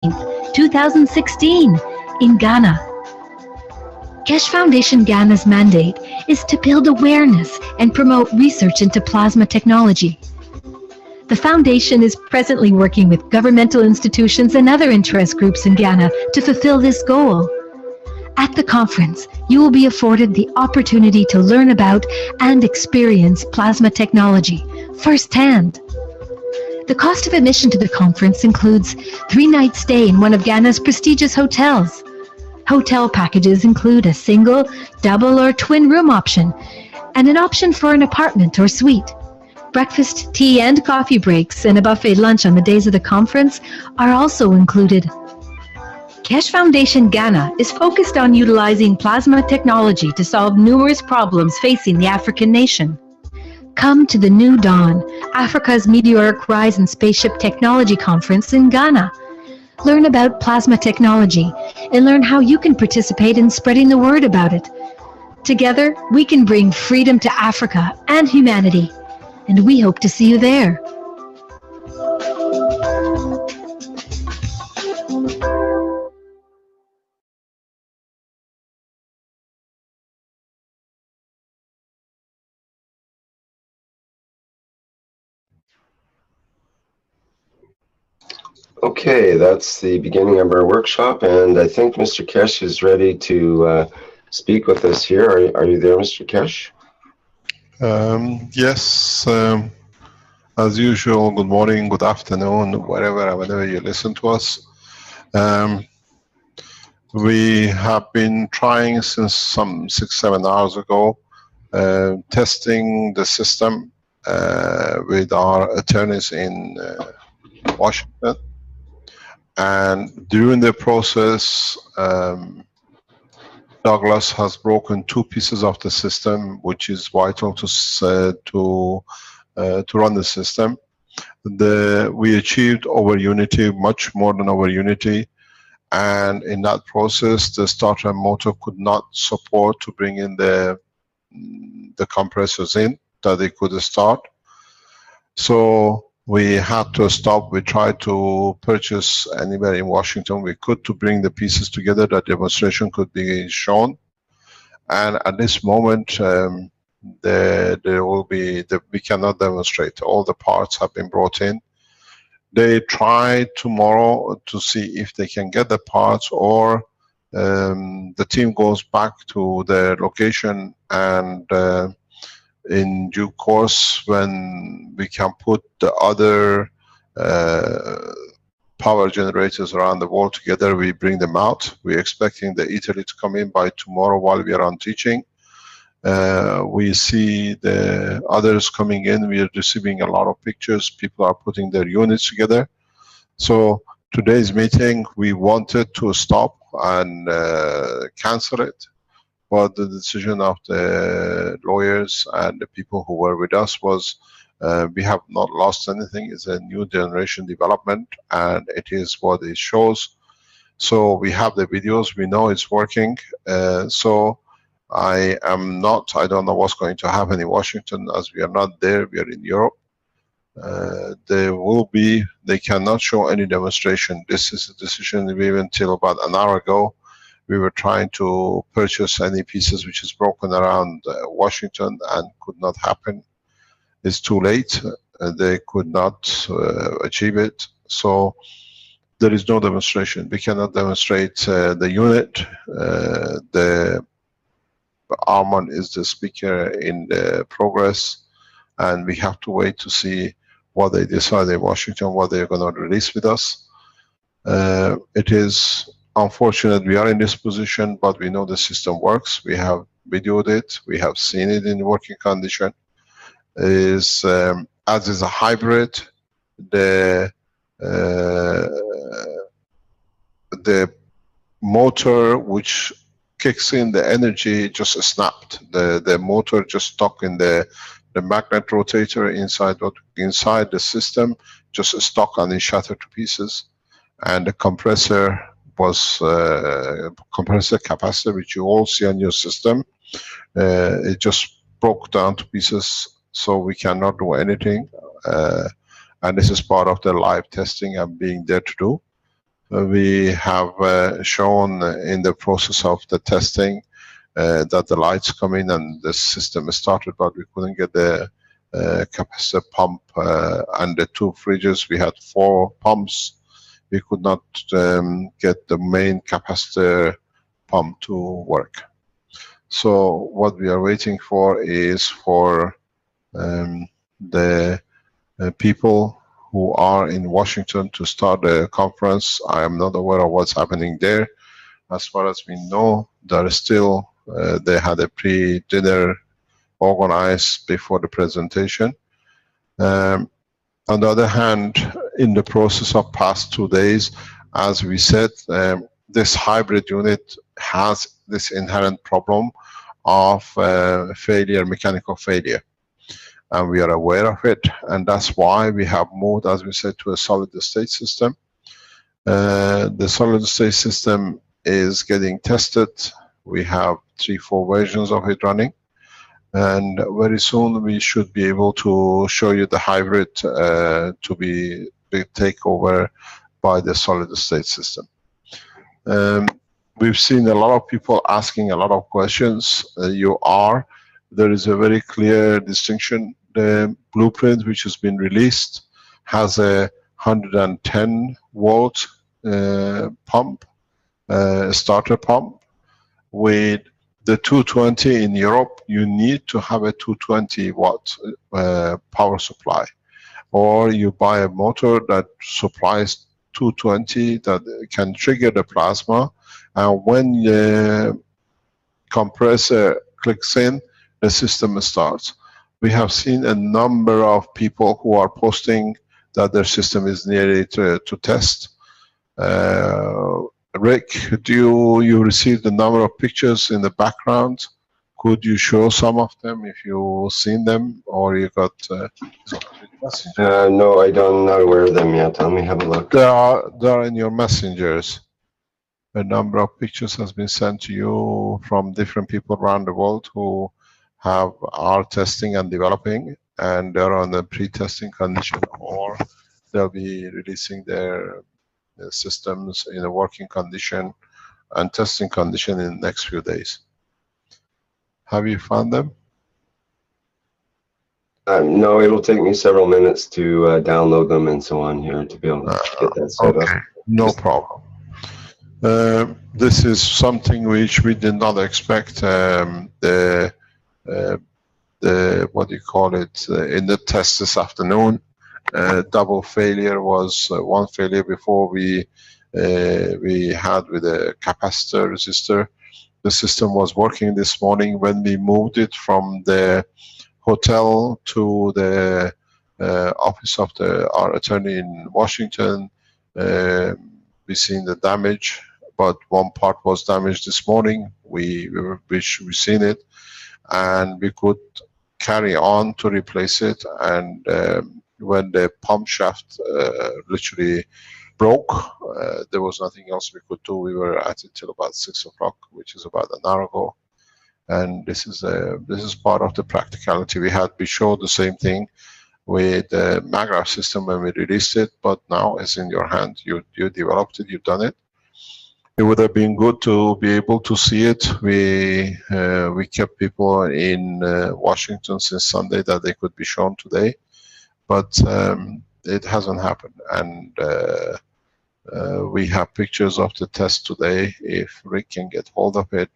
2016, in Ghana. Keshe Foundation Ghana's mandate is to build awareness and promote research into plasma technology. The foundation is presently working with governmental institutions and other interest groups in Ghana to fulfill this goal. At the conference, you will be afforded the opportunity to learn about and experience plasma technology firsthand. The cost of admission to the conference includes 3-night stay in one of Ghana's prestigious hotels. Hotel packages include a single, double, or twin room option, and an option for an apartment or suite. Breakfast, tea, and coffee breaks, and a buffet lunch on the days of the conference are also included. Keshe Foundation Ghana is focused on utilizing plasma technology to solve numerous problems facing the African nation. Come to the New Dawn, Africa's Meteoric Rise and Spaceship Technology Conference in Ghana. Learn about plasma technology and learn how you can participate in spreading the word about it. Together, we can bring freedom to Africa and humanity, and we hope to see you there. Okay, that's the beginning of our workshop, and I think Mr. Keshe is ready to speak with us here. Are you there, Mr. Keshe? Yes, as usual, good morning, good afternoon, whenever you listen to us. We have been trying since some 6-7 hours ago, testing the system with our attorneys in Washington. And during the process, Douglas has broken 2 pieces of the system, which is vital to run the system. We achieved over unity, much more than over unity, and in that process, the starter motor could not support to bring in the compressors in that they could start. So we had to stop. We tried to purchase anywhere in Washington we could to bring the pieces together that demonstration could be shown. And at this moment, we cannot demonstrate. All the parts have been brought in. They try tomorrow to see if they can get the parts, or the team goes back to their location, and in due course, when we can put the other power generators around the world together, we bring them out. We're expecting the Italy to come in by tomorrow while we are on teaching. We see the others coming in. We are receiving a lot of pictures. People are putting their units together. So today's meeting, we wanted to stop and cancel it. But the decision of the lawyers and the people who were with us was, we have not lost anything. It's a new generation development, and it is what it shows. So we have the videos, we know it's working. So I don't know what's going to happen in Washington, as we are not there, we are in Europe. They cannot show any demonstration. This is a decision we even until about an hour ago. We were trying to purchase any pieces which is broken around Washington and could not happen. It's too late. They could not achieve it. So there is no demonstration. We cannot demonstrate the unit. Armand is the speaker in the progress, and we have to wait to see what they decide in Washington, what they're going to release with us. It is unfortunate we are in this position, but we know the system works. We have videoed it. We have seen it in working condition. As is a hybrid, the motor which kicks in the energy just snapped. The motor just stuck in the magnet rotator inside the system, just stuck and it shattered to pieces. And the compressor was compressor capacitor, which you all see on your system. It just broke down to pieces, so we cannot do anything. And this is part of the live testing I'm being there to do. We have shown in the process of the testing that the lights come in and the system started, but we couldn't get the capacitor pump and the 2 fridges. We had 4 pumps. We could not get the main capacitor pump to work. So what we are waiting for is for the people who are in Washington to start the conference. I am not aware of what's happening there. As far as we know, there is still, they had a pre-dinner organized before the presentation. On the other hand, in the process of past 2 days, as we said, this hybrid unit has this inherent problem of failure, mechanical failure. And we are aware of it, and that's why we have moved, as we said, to a solid state system. The solid state system is getting tested. We have 3-4 versions of it running, and very soon we should be able to show you the hybrid to be taken over by the solid state system. We've seen a lot of people asking a lot of questions. There is a very clear distinction. The blueprint which has been released has a 110 volt pump, starter pump. With the 220 in Europe, you need to have a 220 watt power supply, or you buy a motor that supplies 220 that can trigger the plasma, and when the compressor clicks in, the system starts. We have seen a number of people who are posting that their system is nearly to test. Rick, you received a number of pictures in the background. Could you show some of them if you've seen them, or you got no, I'm not aware of them yet. Let me have a look. They are in your messengers. A number of pictures has been sent to you from different people around the world who are testing and developing, and they're on the pre-testing condition, or they'll be releasing their systems in a working condition and testing condition in the next few days. Have you found them? No, it'll take me several minutes to download them and so on here to be able to get that set up. No problem. This is something which we did not expect. What do you call it, in the test this afternoon, double failure was one failure before we had with a capacitor resistor. The system was working this morning. When we moved it from the hotel to the office of our attorney in Washington, we seen the damage, but one part was damaged this morning. We seen it, and we could carry on to replace it. And when the pump shaft literally broke, there was nothing else we could do. We were at it till about 6 o'clock, which is about an hour ago. And this is part of the practicality we had. We showed the same thing with the MAGRAPH system when we released it, but now it's in your hand. You developed it, you've done it. It would have been good to be able to see it. We kept people in Washington since Sunday that they could be shown today, but it hasn't happened. And we have pictures of the test today if Rick can get hold of it.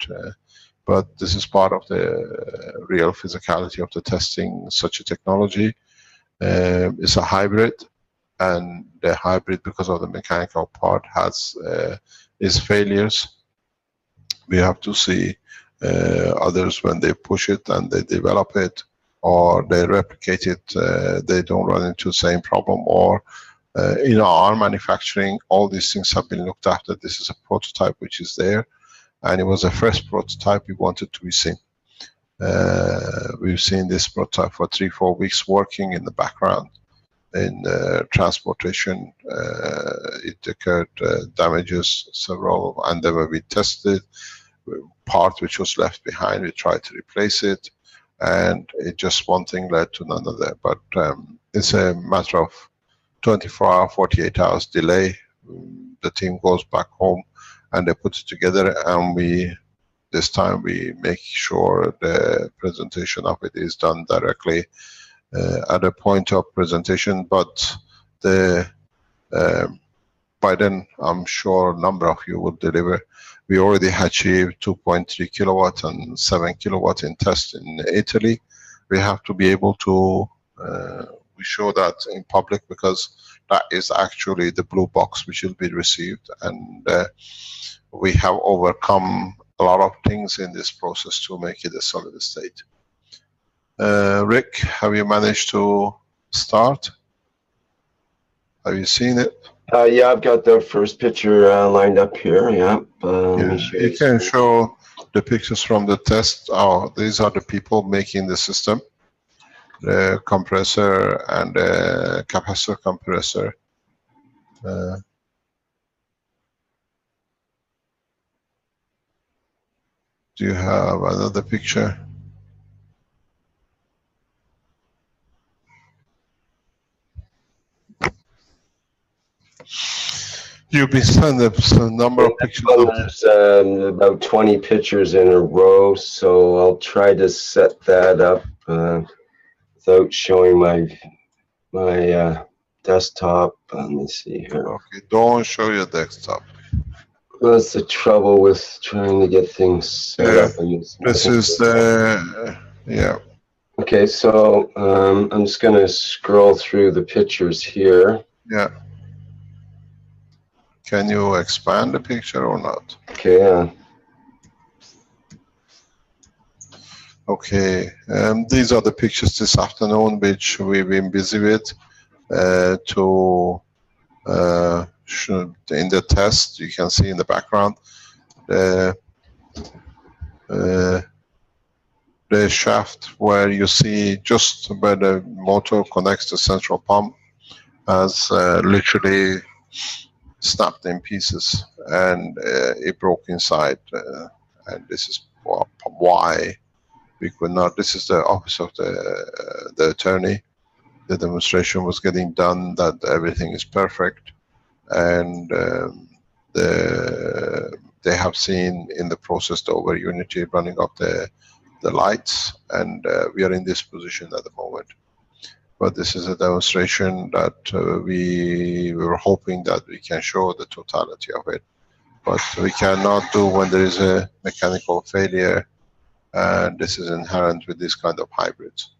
But this is part of the real physicality of the testing such a technology. It's a hybrid, and the hybrid, because of the mechanical part, has its failures. We have to see others when they push it and they develop it, or they replicate it, they don't run into the same problem. Or in our manufacturing, all these things have been looked after. This is a prototype which is there, and it was a first prototype we wanted to be seen. We've seen this prototype for 3-4 weeks working in the background. In transportation, it occurred damages several, and then when we tested part which was left behind, we tried to replace it, and it just one thing led to another. But it's a matter of 24 hours, 48 hours delay. the team goes back home and they put it together, and this time we make sure the presentation of it is done directly at a point of presentation. But by then I'm sure a number of you will deliver. We already achieved 2.3 kilowatt and 7 kilowatt in test in Italy. We have to be able to we show that in public, because that is actually the blue box which will be received, and we have overcome a lot of things in this process to make it a solid state. Rick, have you managed to start? Have you seen it? Yeah, I've got the first picture lined up here. Yeah. You can show the pictures from the test. Oh, these are the people making the system. The compressor and the capacitor compressor. Do you have another picture? You've been sent a number of pictures. There's about 20 pictures in a row, so I'll try to set that up without showing my desktop. Let me see here. Okay, don't show your desktop. What's the trouble with trying to get things set up? This is the yeah. Okay, so I'm just going to scroll through the pictures here. Yeah. Can you expand the picture or not? Okay. Okay. These are the pictures this afternoon, which we've been busy with to in the test. You can see in the background the shaft where you see just where the motor connects the central pump has literally snapped in pieces, and it broke inside, and this is why we could not. This is the office of the attorney. The demonstration was getting done that everything is perfect, and they have seen in the process the over unity running up the lights, and we are in this position at the moment. But this is a demonstration that we were hoping that we can show the totality of it. But we cannot do when there is a mechanical failure, and this is inherent with this kind of hybrids.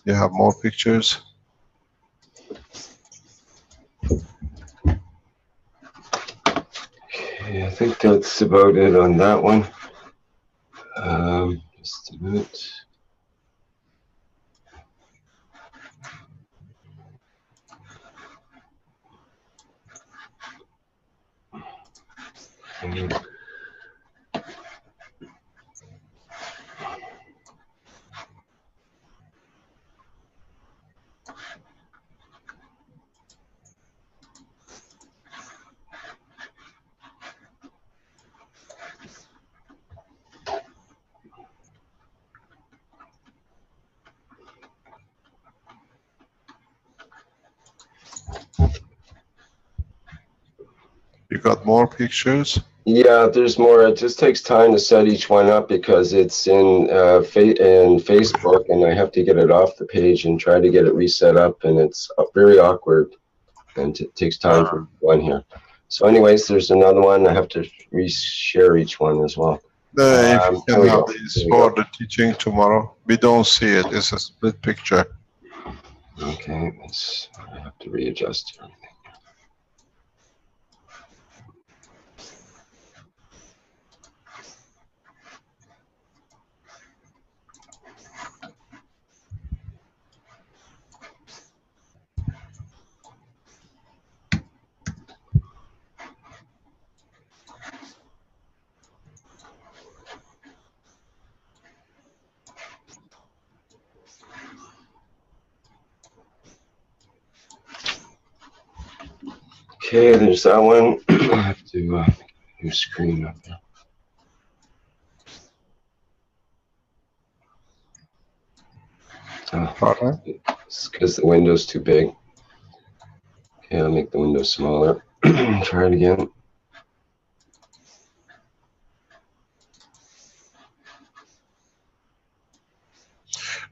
You have more pictures? Okay, I think that's about it on that one. Just a minute. You got more pictures? Yeah, there's more. It just takes time to set each one up because it's in Facebook, and I have to get it off the page and try to get it reset up, and it's very awkward, and it takes time for one here. So anyways, there's another one. I have to re-share each one as well. If you can have these for the teaching tomorrow. We don't see it. It's a split picture. Okay, I have to readjust everything. Okay, there's that one. I have to new screen up there. It's because the window's too big. Okay, I'll make the window smaller. Try it again.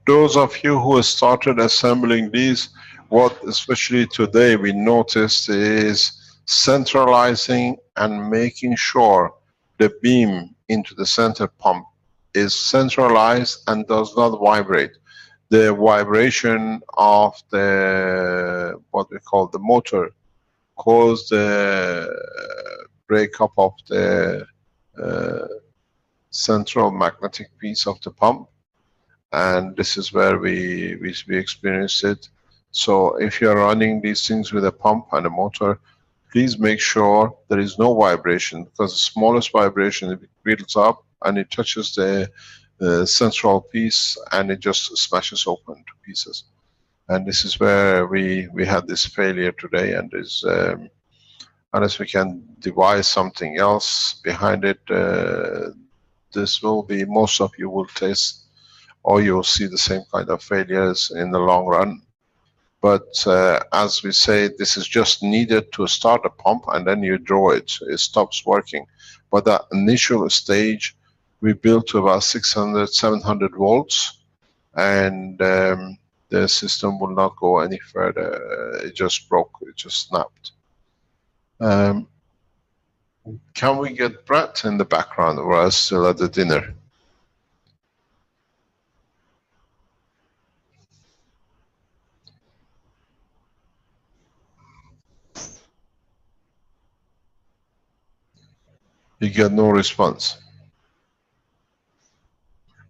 Those of you who started assembling these, what especially today we noticed is centralizing and making sure the beam into the center pump is centralized and does not vibrate. The vibration of the, what we call the motor, cause the breakup of the central magnetic piece of the pump, and this is where we experienced it. So if you are running these things with a pump and a motor, please make sure there is no vibration, because the smallest vibration, it builds up and it touches the central piece and it just smashes open to pieces. And this is where we had this failure today, and is unless we can devise something else behind it, this will be, most of you will test, or you'll see the same kind of failures in the long run. But as we say, this is just needed to start a pump, and then you draw it, it stops working. But that initial stage, we built to about 600, 700 volts, and the system will not go any further. It just broke, it just snapped. Can we get Brett in the background, or else still at the dinner? You get no response.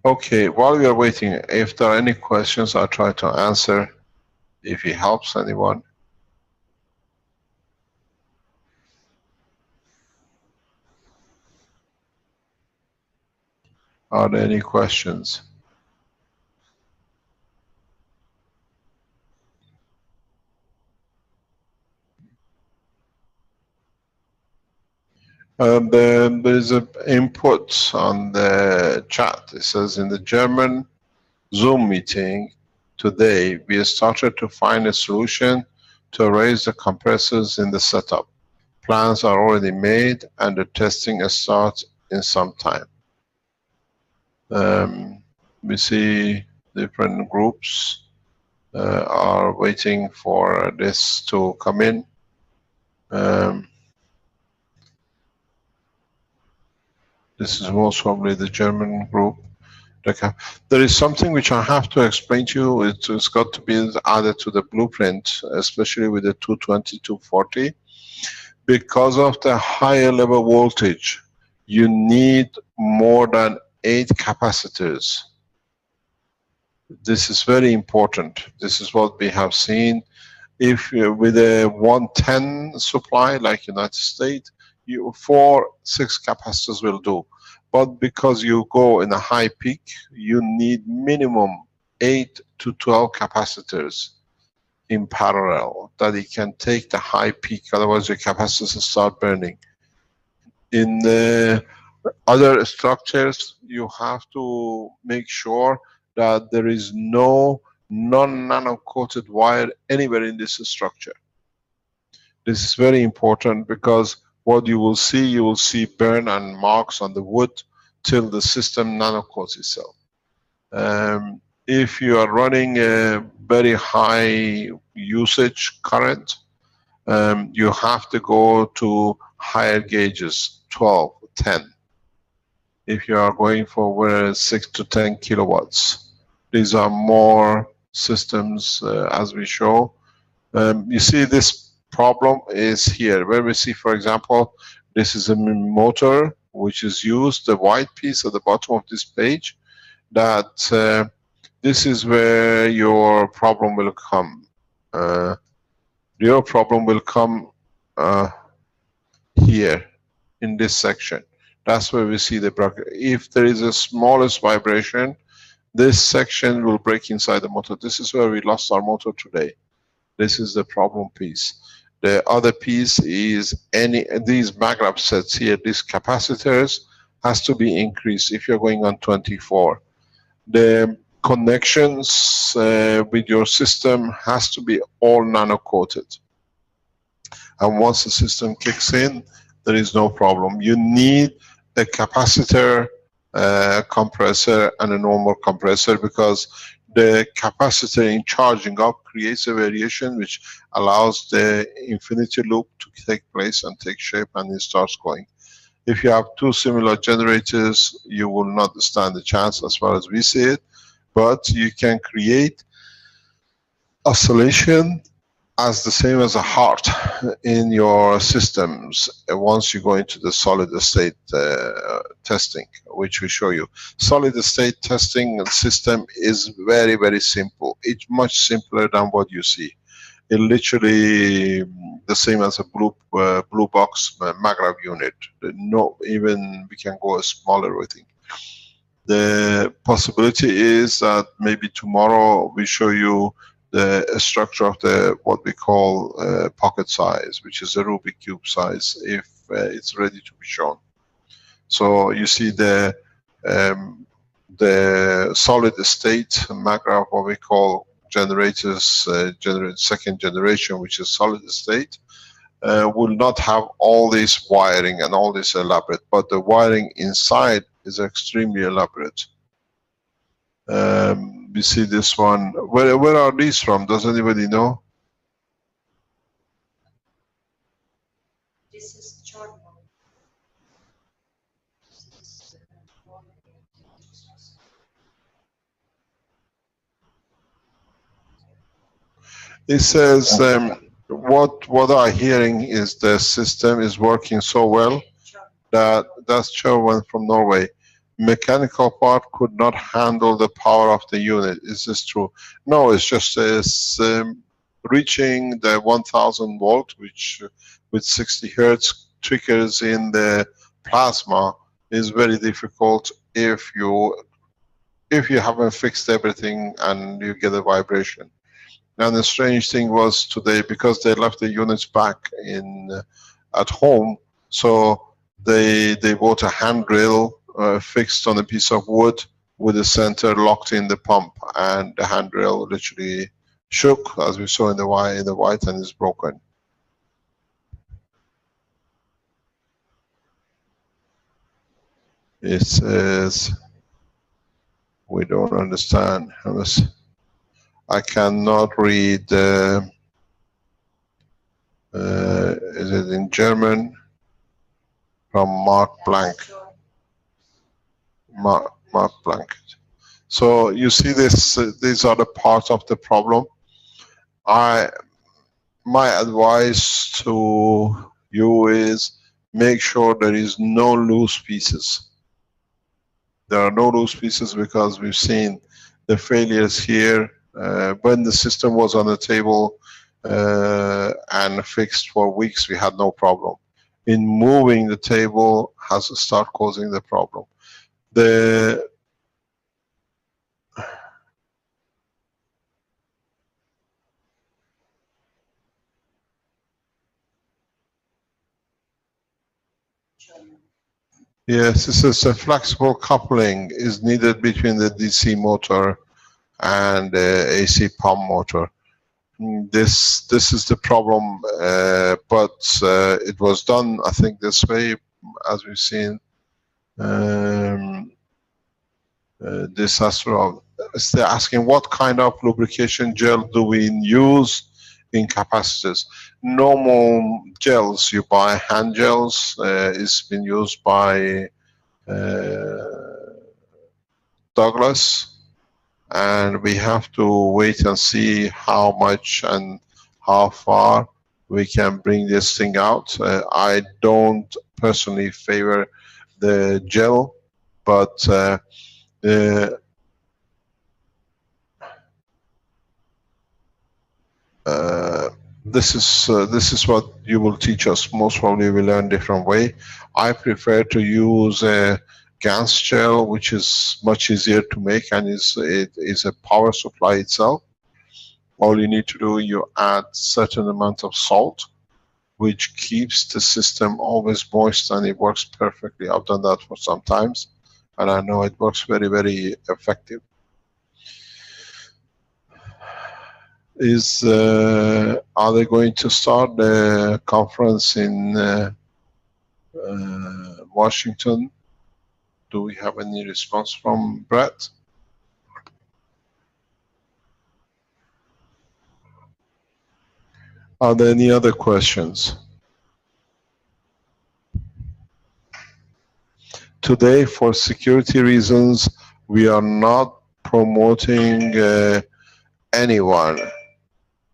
Okay, while we are waiting, if there are any questions, I'll try to answer, if it helps anyone. Are there any questions? Then there's an input on the chat. It says, in the German Zoom meeting today, we started to find a solution to erase the compressors in the setup. Plans are already made and the testing starts in some time. We see different groups are waiting for this to come in. This is most probably the German group. There is something which I have to explain to you. It's got to be added to the blueprint, especially with the 220, 240. Because of the higher level voltage, you need more than 8 capacitors. This is very important. This is what we have seen. If with a 110 supply, like United States, 4, 6 capacitors will do. But because you go in a high peak, you need minimum 8 to 12 capacitors in parallel, that it can take the high peak, otherwise your capacitors start burning. In the other structures, you have to make sure that there is no non-nano-coated wire anywhere in this structure. This is very important, because what you will see burn and marks on the wood till the system nano-coats itself. If you are running a very high usage current, you have to go to higher gauges, 12, 10. If you are going for 6 to 10 kilowatts, these are more systems as we show. You see this problem is here, where we see, for example, this is a motor which is used, the white piece at the bottom of this page, that this is where your problem will come. Your problem will come here in this section. That's where we see the bracket. If there is a smallest vibration, this section will break inside the motor. This is where we lost our motor today. This is the problem piece. The other piece is these magnet sets here, these capacitors, has to be increased if you're going on 24. The connections with your system has to be all nano-coated. And once the system kicks in, there is no problem. You need a capacitor, compressor, and a normal compressor, because the capacitor in charging up creates a variation which allows the infinity loop to take place and take shape, and it starts going. If you have two similar generators, you will not stand a chance as far as we see it, but you can create oscillation as the same as a heart in your systems once you go into the solid state testing, which we show you. Solid state testing system is very, very simple. It's much simpler than what you see. It literally the same as a blue box maggrav unit. No, even we can go smaller, I think. The possibility is that maybe tomorrow we show you the structure of the what we call pocket size, which is a Rubik cube size, if it's ready to be shown. So you see the solid state maggrav, what we call generators, second generation, which is solid state, will not have all this wiring and all this elaborate, but the wiring inside is extremely elaborate. We see this one. Where are these from? Does anybody know? This is Jordan. It says what I'm hearing is the system is working so well that that's Sherwin from Norway. Mechanical part could not handle the power of the unit. Is this true? No, it's just reaching the 1000 volt, which with 60 hertz triggers in the plasma, is very difficult if you haven't fixed everything and you get a vibration. And the strange thing was today, because they left the units back at home, so they bought a handrail fixed on a piece of wood with a center locked in the pump, and the handrail literally shook, as we saw in the white, and is broken. It says we don't understand. I cannot read. Is it in German? From Mark Blank. Mark Blanket. So you see this, these are the parts of the problem. My advice to you is make sure there is no loose pieces. There are no loose pieces because we've seen the failures here when the system was on the table and fixed for weeks, we had no problem. In moving the table has to start causing the problem. Yes, this is a flexible coupling is needed between the DC motor and the AC pump motor. This is the problem, but it was done, I think, this way, as we've seen. This has to, they're asking what kind of lubrication gel do we use in capacitors. Normal gels you buy, hand gels, is been used by Douglas, and we have to wait and see how much and how far we can bring this thing out. I don't personally favor the gel, but this is what you will teach us. Most probably we learn different way. I prefer to use a gas gel, which is much easier to make, and it is a power supply itself. All you need to do, you add certain amount of salt, which keeps the system always moist, and it works perfectly. I've done that for some times, and I know it works very, very effective. Are they going to start the conference in Washington? Do we have any response from Brett? Are there any other questions? Today, for security reasons, we are not promoting anyone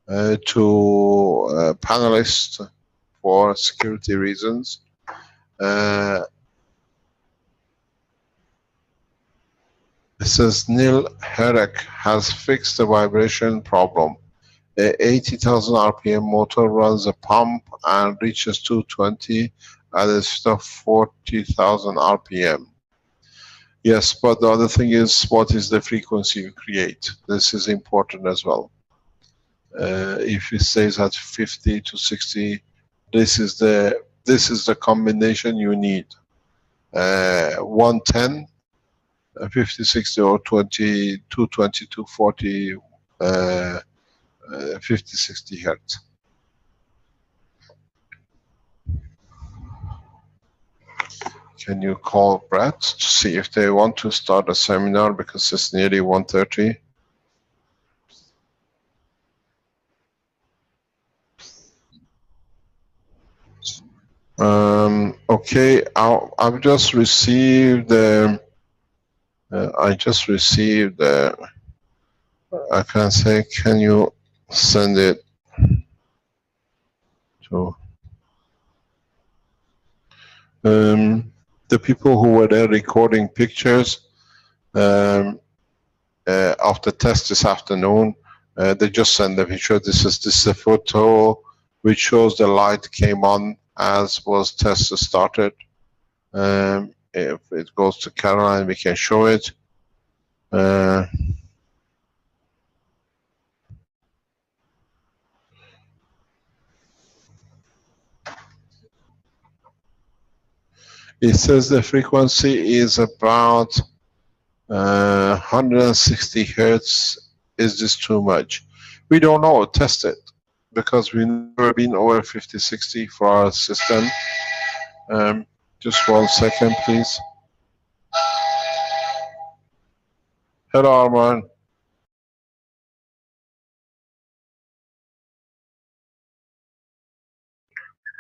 to panelists for security reasons. It says Neil Herrick has fixed the vibration problem. A 80,000 RPM motor runs a pump and reaches 220 at a speed of 40,000 RPM. Yes, but the other thing is, what is the frequency you create? This is important as well. If it stays at 50 to 60, this is the combination you need. 110, 50, 60, or 20, 220, 240, 50, 60 hertz. Can you call Brett to see if they want to start a seminar, because it's nearly 1:30? Okay, I've just received I can say, can you send it to the people who were there recording pictures of the test this afternoon? They just sent the picture. This is a photo which shows the light came on as was test started. If it goes to Caroline, we can show it. It says the frequency is about 160 hertz. Is this too much? We don't know. Test it, because we've never been over 50, 60 for our system. Just 1 second, please. Hello, Arman.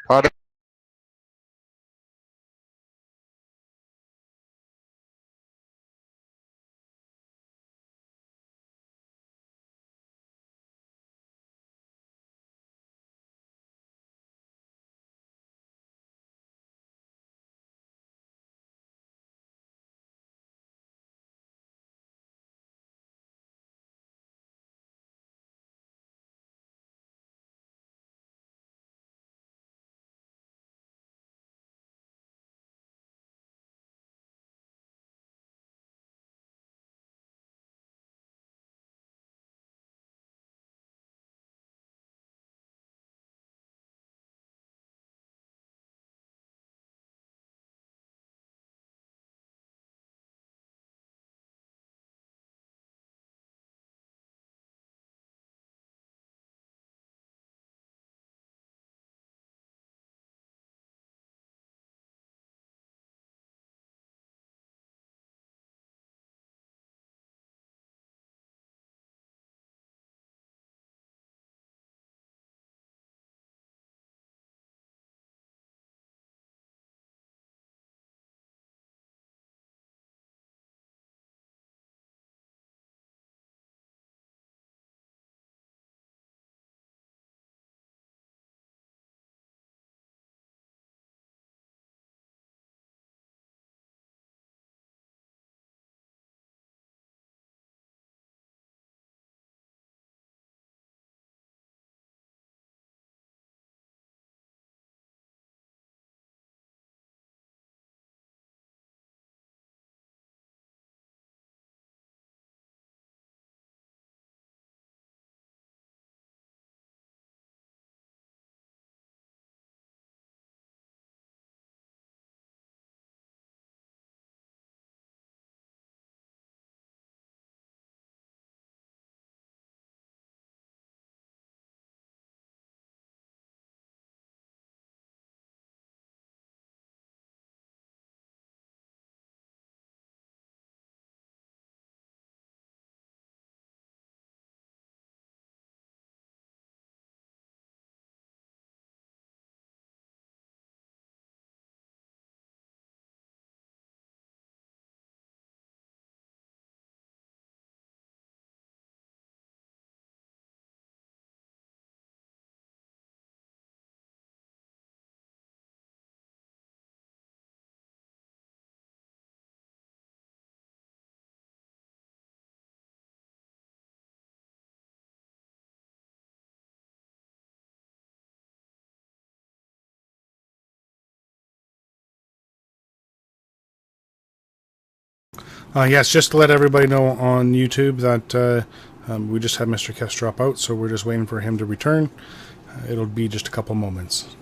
Pardon? Yes, just to let everybody know on YouTube that we just had Mr. Kess drop out, so we're just waiting for him to return. It'll be just a couple moments.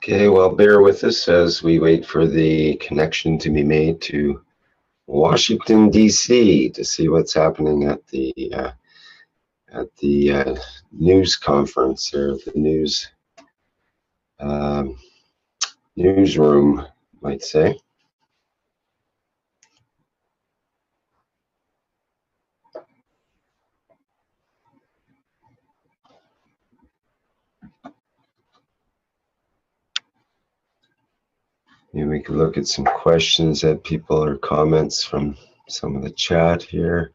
Okay, well, bear with us as we wait for the connection to be made to Washington, D.C. to see what's happening at the news conference or the news newsroom, might say. Maybe we can look at some questions that people or comments from some of the chat here.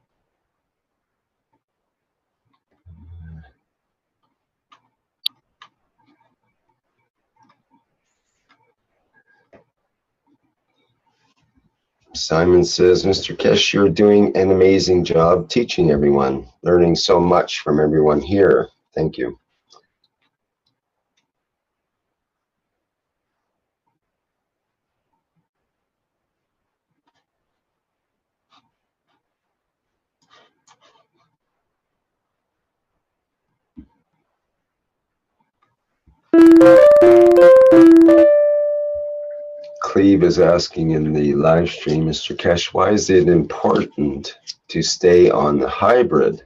Simon says, Mr. Kesh, you're doing an amazing job teaching everyone, learning so much from everyone here. Thank you. Cleve is asking in the live stream, Mr. Kesh, why is it important to stay on the hybrid?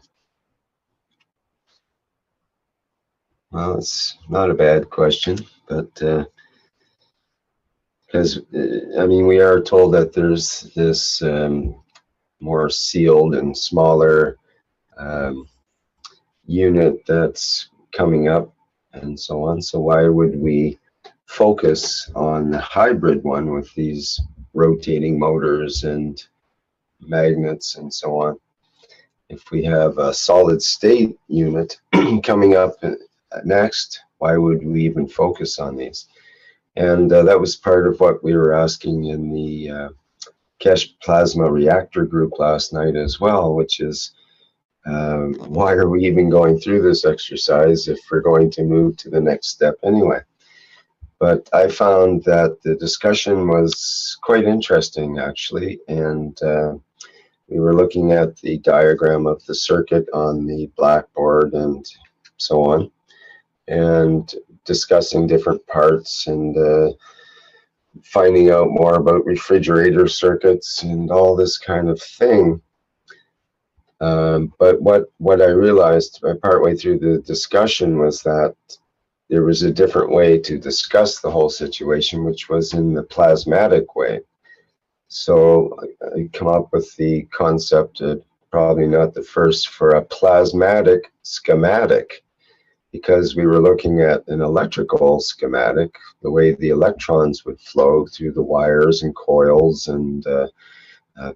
Well, it's not a bad question, but because, I mean, we are told that there's this more sealed and smaller unit that's coming up and so on. So why would we focus on the hybrid one with these rotating motors and magnets and so on? If we have a solid state unit coming up next, why would we even focus on these? And that was part of what we were asking in the Kesh Plasma Reactor group last night as well, which is why are we even going through this exercise if we're going to move to the next step anyway? But I found that the discussion was quite interesting, actually, and we were looking at the diagram of the circuit on the blackboard and so on, and discussing different parts and finding out more about refrigerator circuits and all this kind of thing. But what I realized partway through the discussion was that there was a different way to discuss the whole situation, which was in the plasmatic way. So I come up with the concept, probably not the first, for a plasmatic schematic, because we were looking at an electrical schematic, the way the electrons would flow through the wires and coils and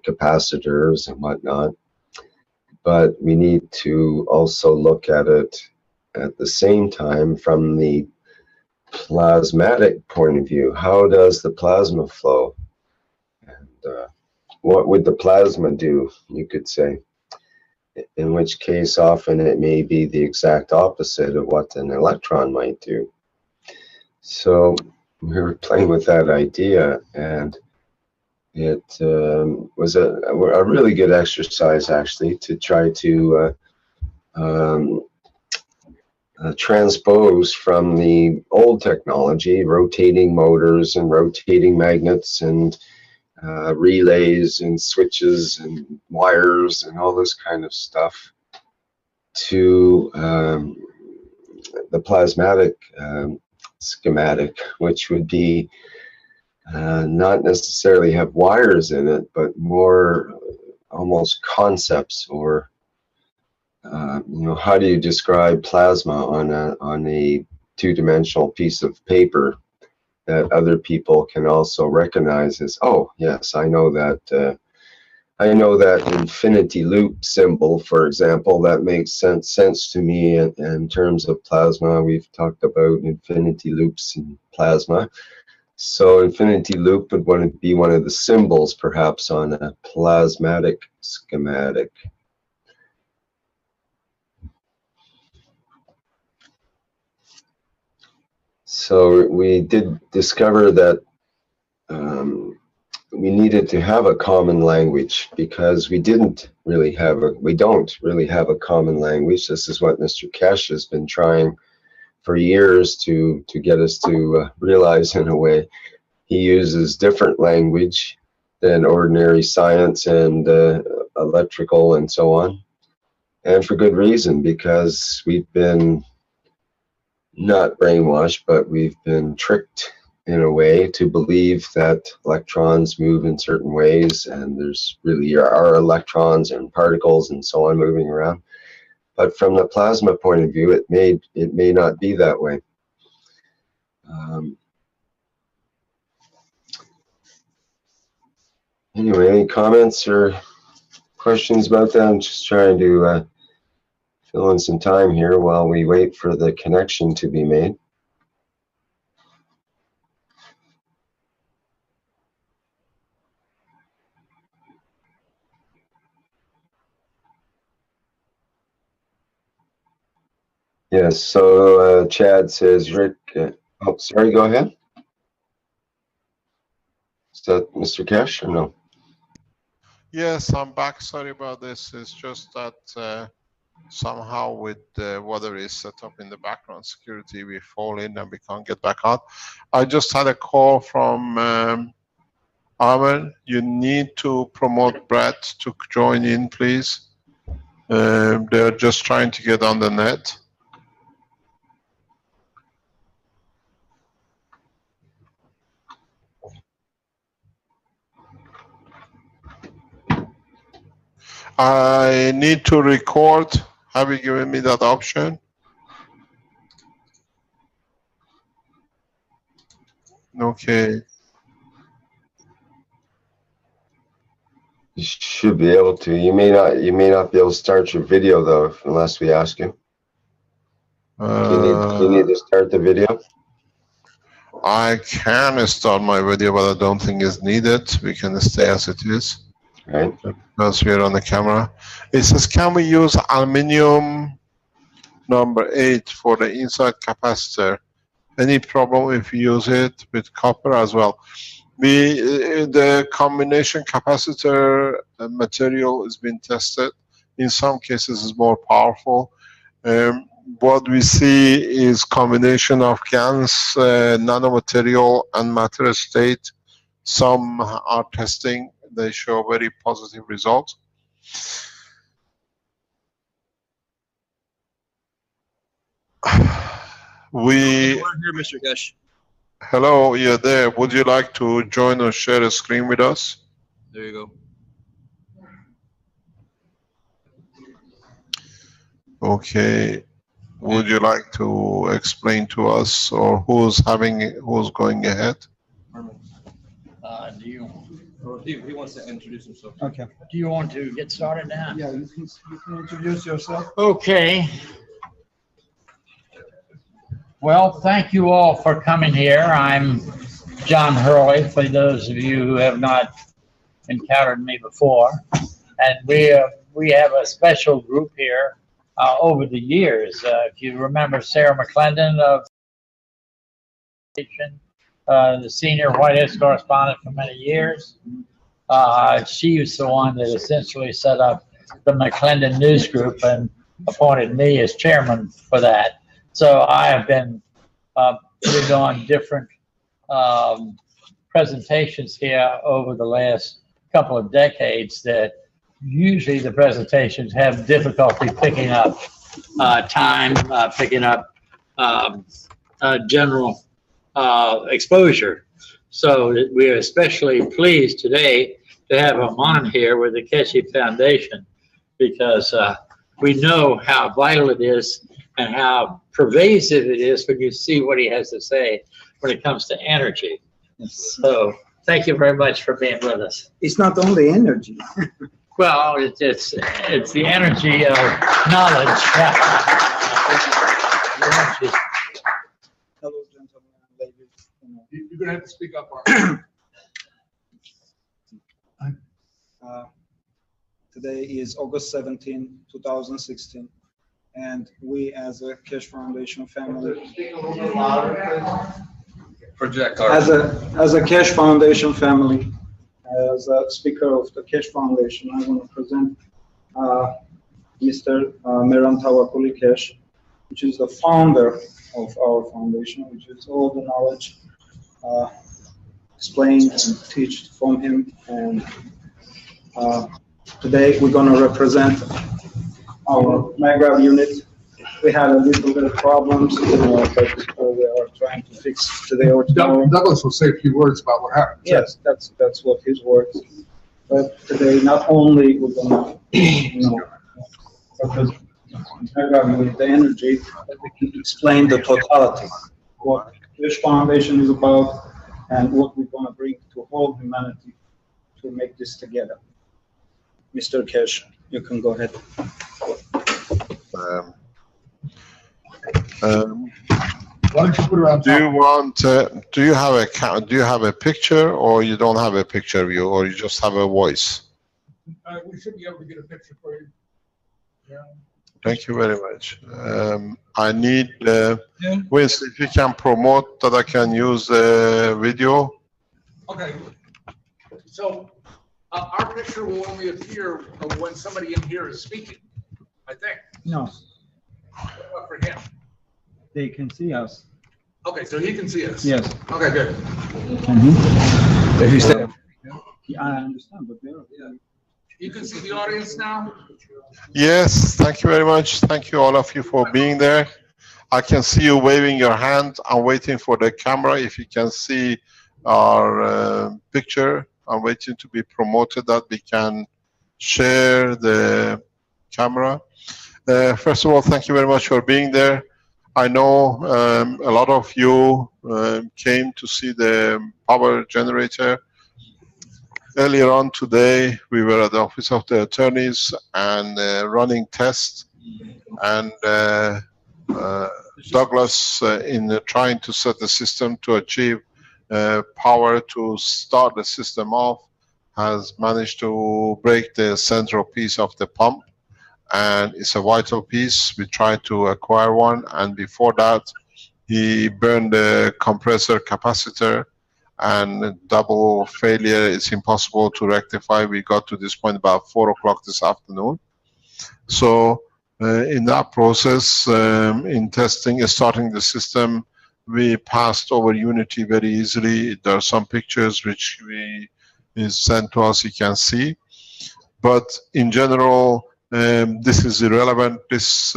capacitors and whatnot. But we need to also look at it at the same time from the plasmatic point of view. How does the plasma flow? And what would the plasma do, you could say? In which case, often it may be the exact opposite of what an electron might do. So we were playing with that idea, and it was a really good exercise, actually, to try to transposed from the old technology, rotating motors and rotating magnets and relays and switches and wires and all this kind of stuff, to the plasmatic schematic, which would be not necessarily have wires in it, but more almost concepts, or how do you describe plasma on a two-dimensional piece of paper that other people can also recognize as, oh yes, I know that infinity loop symbol, for example. That makes sense to me in terms of plasma. We've talked about infinity loops in plasma. So infinity loop would want to be one of the symbols perhaps on a plasmatic schematic. So we did discover that we needed to have a common language, because we don't really have a common language. This is what Mr. Kesh has been trying for years to get us to realize. In a way, he uses different language than ordinary science and electrical and so on, and for good reason, because we've been not brainwashed, but we've been tricked in a way to believe that electrons move in certain ways, and there's really are electrons and particles and so on moving around. But from the plasma point of view, it may not be that way. Anyway, any comments or questions about that? I'm just trying to fill in some time here while we wait for the connection to be made. Yes, so Chad says, Rick, oh, sorry, go ahead. Is that Mr. Kesh or no? Yes, I'm back. Sorry about this. It's just that somehow with the weather is set up in the background security, we fall in and we can't get back out. I just had a call from Armin. You need to promote Brett to join in, please. They're just trying to get on the net. I need to record. Have you given me that option? Okay. You should be able to. You may not be able to start your video though, unless we ask you. You need to start the video. I can start my video, but I don't think it's needed. We can stay as it is. Right. Because we're on the camera. It says, can we use aluminium number 8 for the inside capacitor? Any problem if we use it with copper as well? The combination capacitor material has been tested. In some cases it's more powerful. What we see is combination of GaNs, nanomaterial and matter state. Some are testing. They show very positive results. Here, Mr. Kesh. Hello, you're there. Would you like to join or share a screen with us? There you go. Okay. Would you like to explain to us, or who's going ahead? He wants to introduce himself. Okay. Do you want to get started now? Yeah, you can introduce yourself. Okay. Well, thank you all for coming here. I'm John Hurley, for those of you who have not encountered me before. And we have a special group here over the years. If you remember Sarah McClendon of the senior White House correspondent for many years. She was the one that essentially set up the McClendon News Group and appointed me as chairman for that. So I have been putting on different presentations here over the last couple of decades that usually the presentations have difficulty picking up time, picking up general exposure. So we are especially pleased today to have him on here with the Keshe Foundation, because we know how vital it is and how pervasive it is when you see what he has to say when it comes to energy. So thank you very much for being with us. It's not only energy. Well, it's the energy of knowledge. Hello, gentlemen and ladies. You're gonna have to speak up. Mark. Today is August 17, 2016, and we as a Keshe Foundation family, Project as a Keshe Foundation family, as a speaker of the Keshe Foundation, I want to present Mr. Meran Tawakuli Keshe, which is the founder of our foundation, which is all the knowledge explained and taught from him. And today we're going to represent our MAGRAV unit. We had a little bit of problems, but we are trying to fix today or tomorrow. Douglas will say a few words about what happened. Yes, that's what his words. But today, not only we're going to, because with the energy, but we can explain the totality, what Keshe Foundation is about, and what we're going to bring to whole humanity to make this together. Mr. Keshe, you can go ahead. Why don't you put her on top? Do you have a picture, or you don't have a picture of you, or you just have a voice? We should be able to get a picture for you. Yeah. Thank you very much. I need, Vince, if you can promote that I can use the video. Okay. So our picture will only appear when somebody in here is speaking, I think. No, For him. they can see us. Okay, so he can see us. Yes. Okay, good. If you say, I understand, but You can see the audience now? Yes, thank you very much. Thank you all of you for being there. I can see you waving your hand. I'm waiting for the camera. If you can see our picture, I'm waiting to be promoted that we can share the camera. First of all, thank you very much for being there. I know a lot of you came to see the power generator. Earlier on today, we were at the Office of the Attorneys and running tests, and Douglas, in trying to set the system to achieve power to start the system off, has managed to break the central piece of the pump, and it's a vital piece. We tried to acquire one, and before that, he burned the compressor capacitor, and double failure is impossible to rectify. We got to this point about 4 o'clock this afternoon. So in that process, in testing, starting the system, we passed over Unity very easily. There are some pictures which is sent to us, you can see. But in general, this is irrelevant. This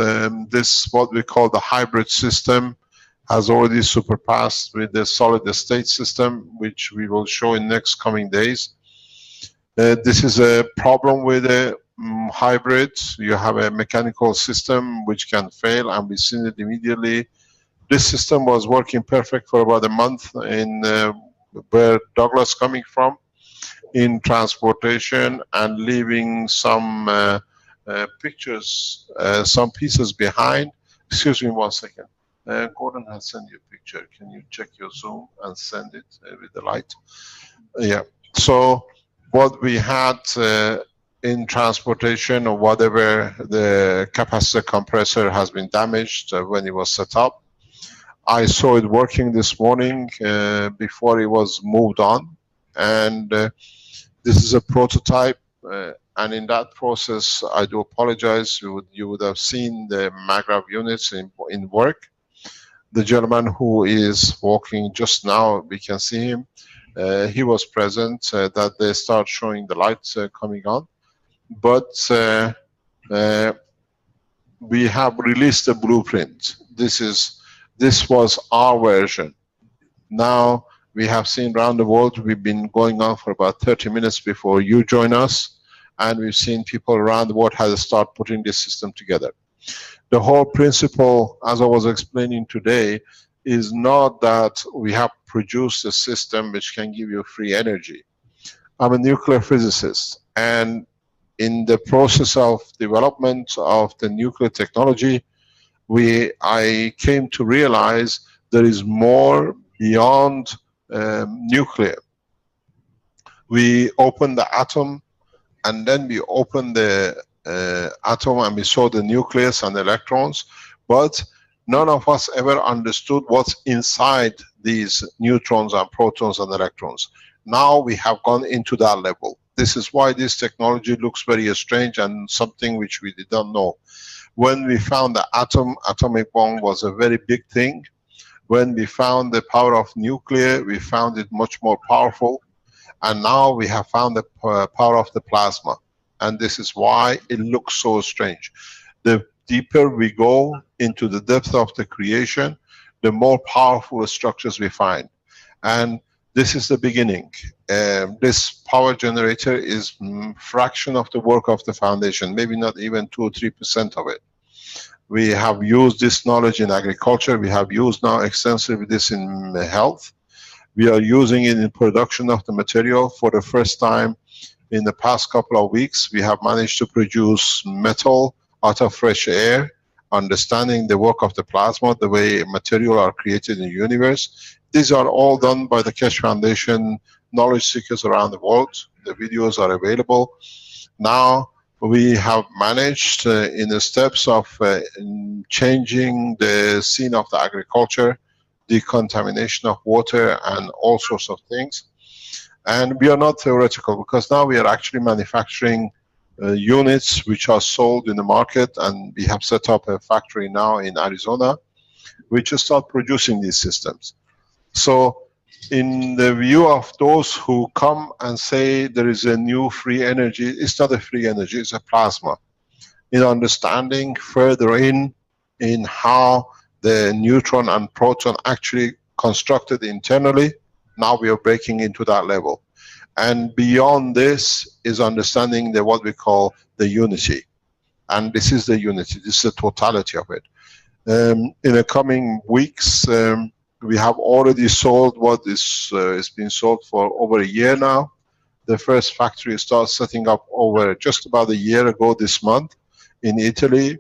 what we call the hybrid system has already surpassed with the solid state system, which we will show in next coming days. This is a problem with a hybrid. You have a mechanical system which can fail, and we've seen it immediately. This system was working perfect for about a month in where Douglas coming from, in transportation, and leaving some pictures, some pieces behind. Excuse me 1 second. Gordon has sent you a picture. Can you check your Zoom and send it with the light? Yeah. So what we had in transportation, or whatever, the capacitor compressor has been damaged when it was set up. I saw it working this morning before it was moved on, and this is a prototype. And in that process, I do apologize. You would have seen the MAGRAV units in work. The gentleman who is walking just now, we can see him. He was present that they start showing the lights coming on. But we have released a blueprint. This was our version. Now we have seen around the world, we've been going on for about 30 minutes before you join us, and we've seen people around the world how to start putting this system together. The whole principle, as I was explaining today, is not that we have produced a system which can give you free energy. I'm a nuclear physicist, and in the process of development of the nuclear technology, I came to realize there is more beyond nuclear. We opened the atom, and then we opened the atom and we saw the nucleus and electrons, but none of us ever understood what's inside these neutrons and protons and electrons. Now we have gone into that level. This is why this technology looks very strange and something which we did not know. When we found the atomic bomb was a very big thing. When we found the power of nuclear, we found it much more powerful. And now we have found the power of the plasma. And this is why it looks so strange. The deeper we go into the depth of the creation, the more powerful structures we find. And this is the beginning. This power generator is a fraction of the work of the foundation, maybe not even 2 or 3% of it. We have used this knowledge in agriculture. We have used now extensively this in health. We are using it in production of the material. For the first time in the past couple of weeks, we have managed to produce metal out of fresh air, understanding the work of the plasma, the way material are created in the universe. These are all done by the Keshe Foundation knowledge seekers around the world. The videos are available. Now we have managed in the steps of changing the scene of the agriculture, decontamination of water and all sorts of things. And we are not theoretical, because now we are actually manufacturing units which are sold in the market, and we have set up a factory now in Arizona which will start producing these systems. So in the view of those who come and say there is a new free energy, it's not a free energy, it's a plasma. In understanding further in how the neutron and proton actually constructed internally, now we are breaking into that level. And beyond this is understanding what we call the unity. And this is the unity, this is the totality of it. In the coming weeks, we have already sold what is been sold for over a year now. The first factory started setting up over just about a year ago this month in Italy.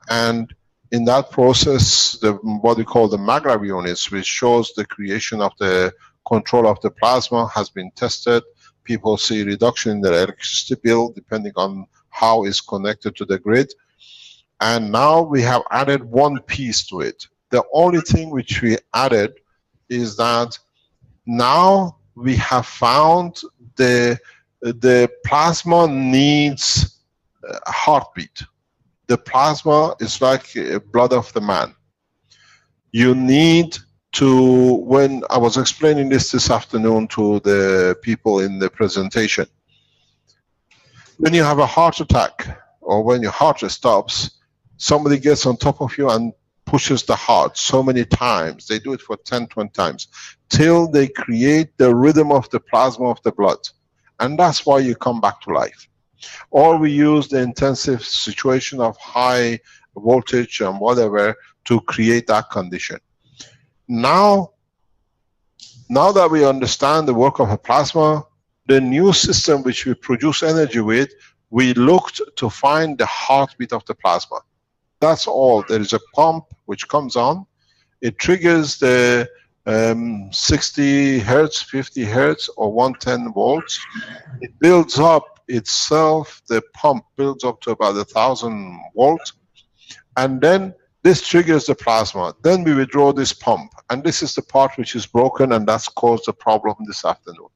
And in that process, what we call the maglev units, which shows the creation of the control of the plasma, has been tested. People see reduction in their electricity bill depending on how it's connected to the grid. And now we have added one piece to it. The only thing which we added is that now we have found the plasma needs a heartbeat. The plasma is like blood of the man. You need to, when I was explaining this afternoon to the people in the presentation, when you have a heart attack or when your heart stops, somebody gets on top of you and pushes the heart so many times. They do it for 10, 20 times till they create the rhythm of the plasma of the blood. And that's why you come back to life. Or we use the intensive situation of high voltage and whatever to create that condition. Now that we understand the work of a plasma, the new system which we produce energy with, we looked to find the heartbeat of the plasma. That's all. There is a pump which comes on. It triggers the 60 hertz, 50 hertz, or 110 volts. It builds up itself. The pump builds up to about 1,000 volts. And then this triggers the plasma. Then we withdraw this pump. And this is the part which is broken, and that's caused the problem this afternoon.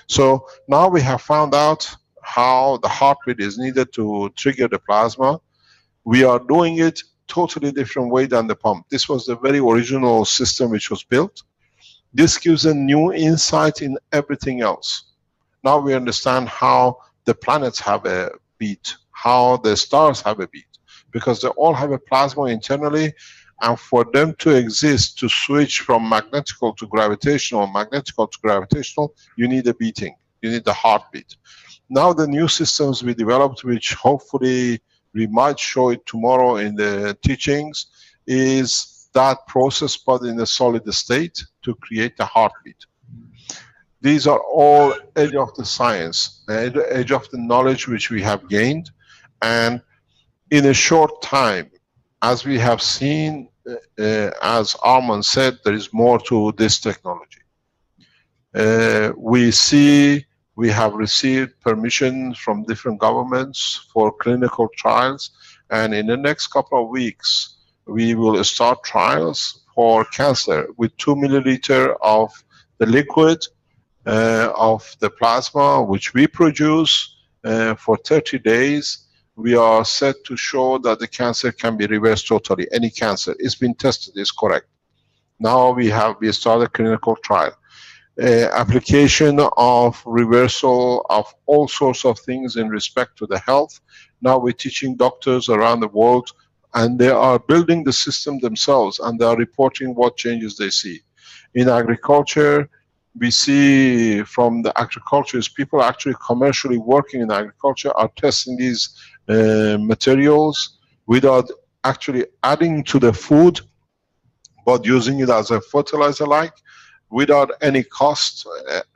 So now we have found out how the heartbeat is needed to trigger the plasma. We are doing it totally different way than the pump. This was the very original system which was built. This gives a new insight in everything else. Now we understand how the planets have a beat, how the stars have a beat, because they all have a plasma internally, and for them to exist, to switch from magnetical to gravitational, magnetical to gravitational, you need a beating, you need the heartbeat. Now the new systems we developed, which hopefully we might show it tomorrow in the teachings, is that process but in a solid state to create the heartbeat. These are all edge of the science, edge of the knowledge which we have gained, and in a short time, as we have seen, as Armand said, there is more to this technology. We have received permission from different governments for clinical trials, and in the next couple of weeks, we will start trials for cancer with 2 milliliter of the liquid of the plasma, which we produce for 30 days. We are set to show that the cancer can be reversed totally. Any cancer, it's been tested, it's correct. Now we started clinical trial. Application of reversal of all sorts of things in respect to the health. Now we're teaching doctors around the world, and they are building the system themselves, and they are reporting what changes they see. In agriculture, we see from the agriculturists, people actually commercially working in agriculture are testing these materials without actually adding to the food, but using it as a fertilizer like, without any cost,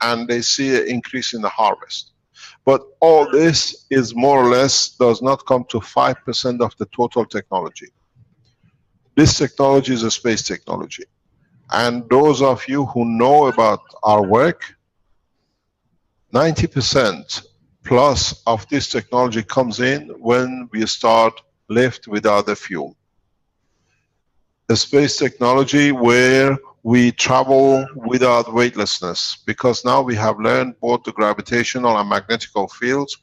and they see an increase in the harvest. But all this is more or less does not come to 5% of the total technology. This technology is a space technology. And those of you who know about our work, 90% plus of this technology comes in when we start lift without the fuel. The space technology where we travel without weightlessness, because now we have learned both the gravitational and magnetical fields.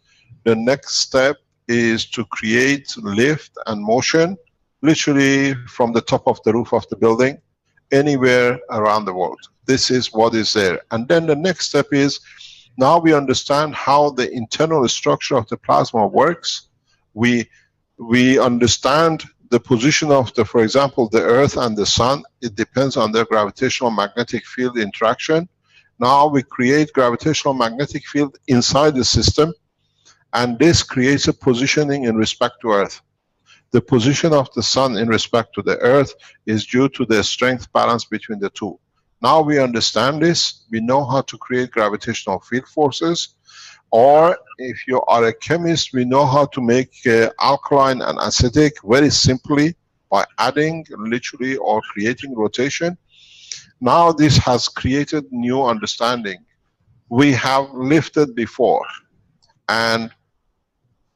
The next step is to create lift and motion, literally from the top of the roof of the building, anywhere around the world. This is what is there. And then the next step is, now we understand how the internal structure of the plasma works. We understand the position of the, for example, the Earth and the Sun. It depends on their gravitational magnetic field interaction. Now we create gravitational magnetic field inside the system, and this creates a positioning in respect to Earth. The position of the Sun in respect to the Earth is due to the strength balance between the two. Now we understand this, we know how to create gravitational field forces, or if you are a chemist, we know how to make alkaline and acidic very simply by adding literally or creating rotation. Now this has created new understanding. We have lifted before, and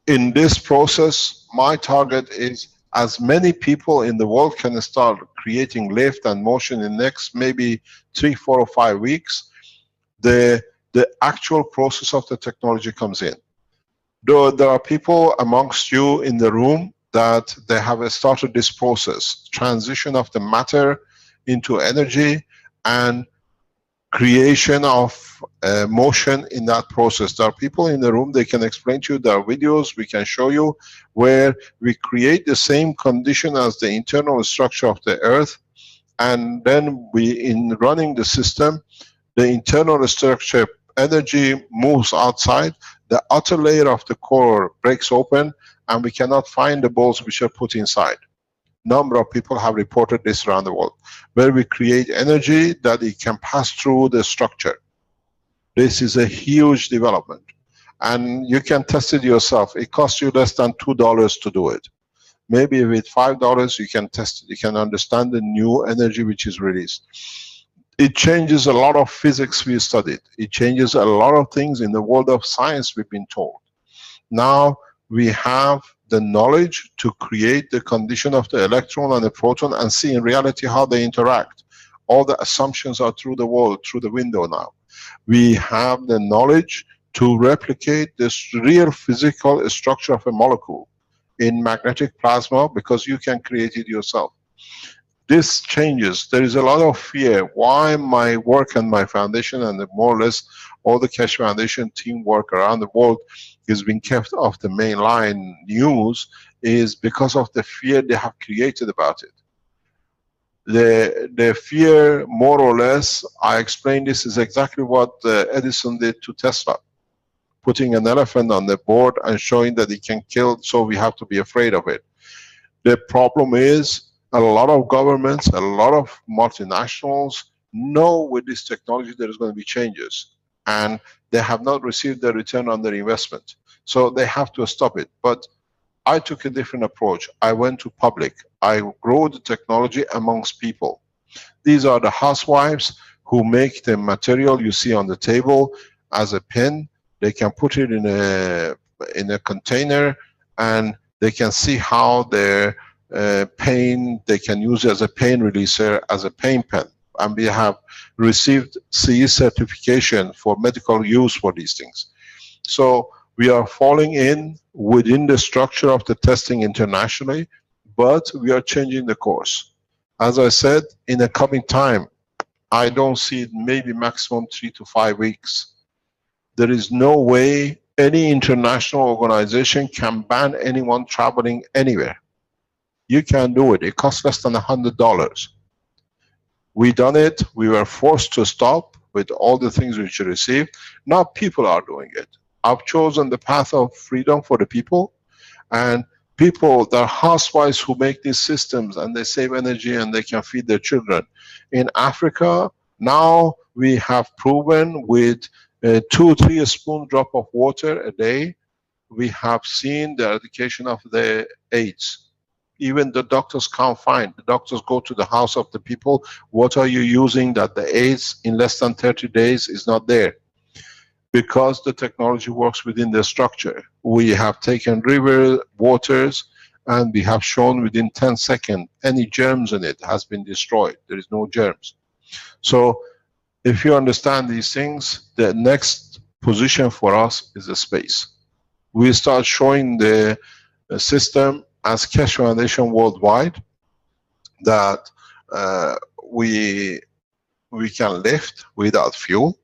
in this process, my target is as many people in the world can start creating lift and motion in the next maybe 3, 4 or 5 weeks. The actual process of the technology comes in. Though there are people amongst you in the room that they have started this process, transition of the matter into energy and creation of motion in that process. There are people in the room, they can explain to you, there are videos we can show you where we create the same condition as the internal structure of the Earth, and then in running the system, the internal structure energy moves outside, the outer layer of the core breaks open, and we cannot find the balls which are put inside. Number of people have reported this around the world, where we create energy that it can pass through the structure. This is a huge development, and you can test it yourself. It costs you less than $2 to do it. Maybe with $5 you can test it, you can understand the new energy which is released. It changes a lot of physics we studied. It changes a lot of things in the world of science we've been told. Now we have the knowledge to create the condition of the electron and the proton and see in reality how they interact. All the assumptions are through the wall, through the window now. We have the knowledge to replicate this real physical structure of a molecule. in magnetic plasma because you can create it yourself. This changes. There is a lot of fear. Why my work and my foundation and more or less all the Keshe Foundation teamwork around the world is being kept off the mainline news is because of the fear they have created about it. The fear, more or less, I explained this, is exactly what Edison did to Tesla. Putting an elephant on the board and showing that it can kill, so we have to be afraid of it. The problem is, a lot of governments, a lot of multinationals know with this technology there is going to be changes, and they have not received the return on their investment. So they have to stop it. But I took a different approach. I went to public. I grew the technology amongst people. These are the housewives who make the material you see on the table as a pin. They can put it in a container, and they can see how their pain, they can use it as a pain releaser, as a pain pen. And we have received CE certification for medical use for these things. So we are falling in within the structure of the testing internationally, but we are changing the course. As I said, in the coming time, I don't see it, maybe maximum 3 to 5 weeks. There is no way any international organization can ban anyone traveling anywhere. You can do it. It costs less than $100. We done it. We were forced to stop with all the things which we received. Now people are doing it. I've chosen the path of freedom for the people, and people, the housewives who make these systems, and they save energy and they can feed their children. In Africa, now we have proven with 2-3 spoon drop of water a day, we have seen the eradication of the AIDS. Even the doctors can't find. The doctors go to the house of the people. What are you using that the AIDS in less than 30 days is not there? Because the technology works within the structure. We have taken river waters and we have shown within 10 seconds any germs in it has been destroyed. There is no germs. So if you understand these things, the next position for us is the space. We start showing the system as Keshe Foundation worldwide that we can lift without fuel.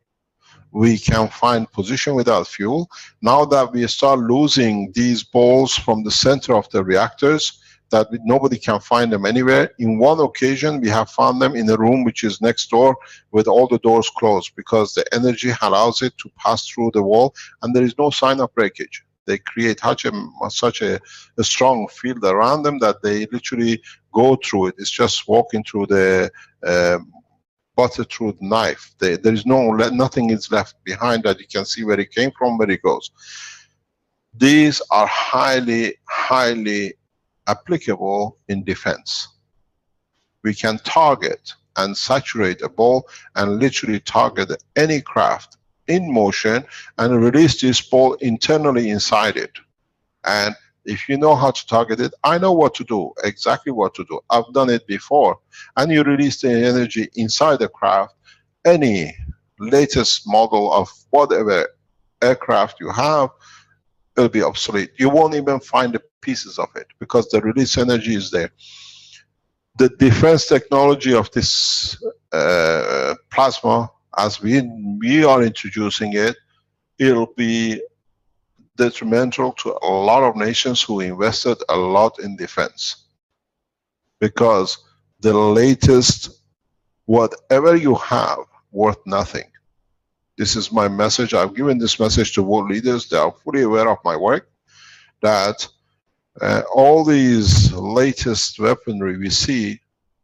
We can find position without fuel. Now that we start losing these balls from the center of the reactors, that nobody can find them anywhere. In one occasion, we have found them in a room which is next door with all the doors closed because the energy allows it to pass through the wall and there is no sign of breakage. They create such a strong field around them that they literally go through it. It's just walking through the butter through the knife. There is nothing is left behind that you can see where it came from, where it goes. These are highly, highly applicable in defense. We can target and saturate a ball and literally target any craft in motion and release this ball internally inside it. And if you know how to target it, I know what to do, exactly what to do. I've done it before. And you release the energy inside the craft, any latest model of whatever aircraft you have, it'll be obsolete. You won't even find the pieces of it because the release energy is there. The defense technology of this plasma, as we are introducing it, it'll be detrimental to a lot of nations who invested a lot in defense. Because the latest, whatever you have, worth nothing. This is my message. I've given this message to world leaders. They are fully aware of my work, that all these latest weaponry we see